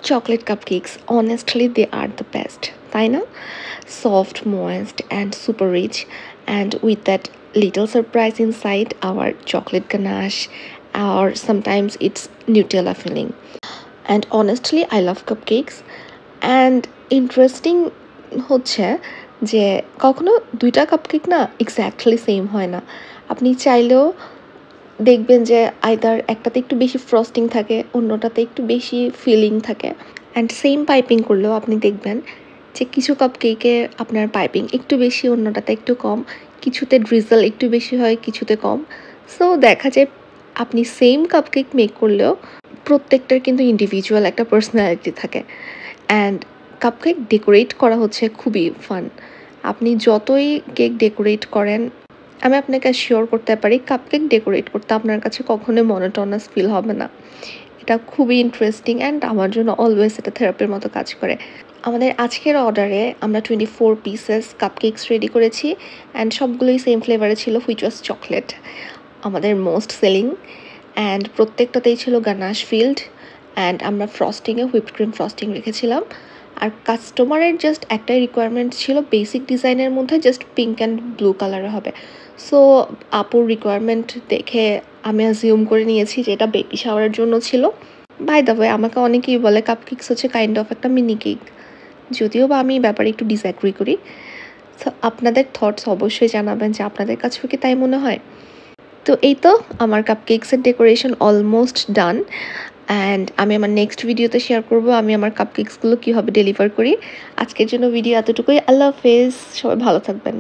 chocolate cupcakes, honestly, they are the best. I know, soft, moist, and super rich, and with that little surprise inside our chocolate ganache, or sometimes it's Nutella filling. And honestly, I love cupcakes. And interesting হচ্ছে যে কখনো দুইটা cupcake না exactly same হয় না। আপনি চাইলেও দেখবেন যে আইদার একটাতে একটু বেশি ফ্রস্টিং থাকে, অন্যটাতে একটু বেশি ফিলিং থাকে। অ্যান্ড সেম পাইপিং করলেও আপনি দেখবেন যে কিছু কাপকেকে আপনার পাইপিং একটু বেশি, অন্যটাতে একটু কম, কিছুতে ড্রিজল একটু বেশি হয়, কিছুতে কম। সো দেখা যায় আপনি সেম কাপকেক মেক করলেও প্রত্যেকটার কিন্তু ইন্ডিভিজুয়াল একটা পার্সোনালিটি থাকে। অ্যান্ড কাপকেক ডেকোরেট করা হচ্ছে খুবই ফান। আপনি যতই কেক ডেকোরেট করেন, আমি আপনাকে অ্যাসিওর করতে পারি কাপকেক ডেকোরেট করতে আপনার কাছে কখনোই মনোটোনাস ফিল হবে না। এটা খুবই ইন্টারেস্টিং অ্যান্ড আমার জন্য অলওয়েজ এটা থেরাপির মতো কাজ করে। আমাদের আজকের অর্ডারে আমরা 24 পিসেস কাপকেকস রেডি করেছি অ্যান্ড সবগুলোই সেম ফ্লেভারে ছিল, হুইচ ওয়াজ চকলেট, আমাদের মোস্ট সেলিং। অ্যান্ড প্রত্যেকটাতেই ছিল গানাশ ফিল্ড অ্যান্ড আমরা ফ্রস্টিংয়ে হুইপড ক্রিম ফ্রস্টিং রেখেছিলাম। আর কাস্টমারের জাস্ট একটাই রিকোয়ারমেন্ট ছিল, বেসিক ডিজাইনের মধ্যে জাস্ট পিঙ্ক অ্যান্ড ব্লু কালারে হবে। সো আপুর রিকোয়ারমেন্ট দেখে আমি অ্যাজিউম করে নিয়েছি যে এটা বেবি শাওয়ারের জন্য ছিল। বাই দ্য ওয়ে, আমাকে অনেকেই বলে কাপকেকস হচ্ছে কাইন্ড অফ একটা মিনি কেক, যদিও বা আমি ব্যাপারে একটু ডিসঅ্যাগ্রি করি। সো আপনাদের থটস অবশ্যই জানাবেন যে আপনাদের কাছেও কি তাই মনে হয়। তো এই তো আমার কাপকেকসের ডেকোরেশন অলমোস্ট ডান। অ্যান্ড আমি আমার নেক্সট ভিডিওতে শেয়ার করবো আমি আমার কাপকেকসগুলো কীভাবে ডেলিভার করি। আজকের জন্য ভিডিও এতটুকুই। আল্লাহ হাফেজ, সবাই ভালো থাকবেন।